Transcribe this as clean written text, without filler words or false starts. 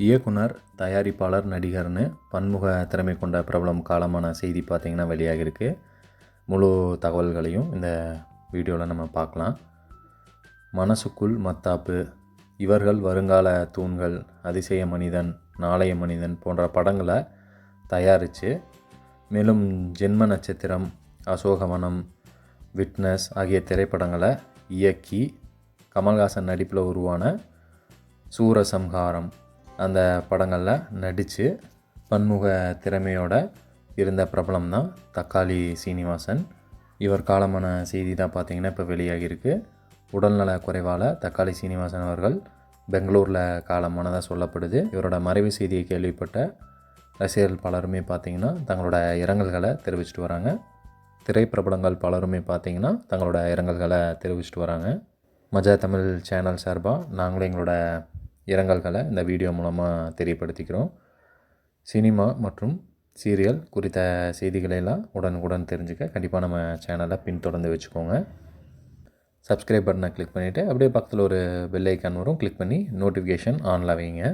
இயக்குனர், தயாரிப்பாளர், நடிகர்னு பன்முக திறமை கொண்ட பிரபலம் காலமான செய்தி பார்த்திங்கன்னா வெளியாகிருக்கு. முழு தகவல்களையும் இந்த வீடியோவில் நம்ம பார்க்கலாம். மனசுக்குள் மத்தாப்பு, இவர்கள் வருங்கால தூண்கள், அதிசய மனிதன், நாளைய மனிதன் போன்ற படங்களை தயாரித்து, மேலும் ஜென்ம நட்சத்திரம், அசோகவனம், விட்னஸ் ஆகிய திரைப்படங்களை இயக்கி கமல்ஹாசன் நடிப்பில் உருவான சூரசம்ஹாரம் அந்த படங்களில் நடித்து பன்முக திறமையோடு இருந்த பிரபலம் தான் தக்காளி சீனிவாசன். இவர் காலமான செய்தி தான் பார்த்திங்கன்னா இப்போ வெளியாகியிருக்கு. உடல்நல குறைவால் தக்காளி சீனிவாசன் அவர்கள் பெங்களூரில் காலமானதாக சொல்லப்படுது. இவரோட மறைவு செய்தியை கேள்விப்பட்ட ரசிகர்கள் பலருமே பார்த்திங்கன்னா தங்களோட இரங்கல்களை தெரிவிச்சிட்டு வராங்க. திரைப்பிரபலங்கள் பலருமே பார்த்திங்கன்னா தங்களோட இரங்கல்களை தெரிவிச்சிட்டு வராங்க. மஜா தமிழ் சேனல் சார்பாக நாங்களும் எங்களோட இரங்கல்களை இந்த வீடியோ மூலமாக தெரியப்படுத்திக்கிறோம். சினிமா மற்றும் சீரியல் குறித்த செய்திகளையெல்லாம் உடனுக்குடன் தெரிஞ்சுக்க கண்டிப்பாக நம்ம சேனலை பின்தொடர்ந்து வச்சுக்கோங்க. சப்ஸ்கிரைப் பட்டனை கிளிக் பண்ணிவிட்டு அப்படியே பக்கத்தில் ஒரு பெல் ஐக்கான் வரும், கிளிக் பண்ணி நோட்டிஃபிகேஷன் ஆனில் வைங்க.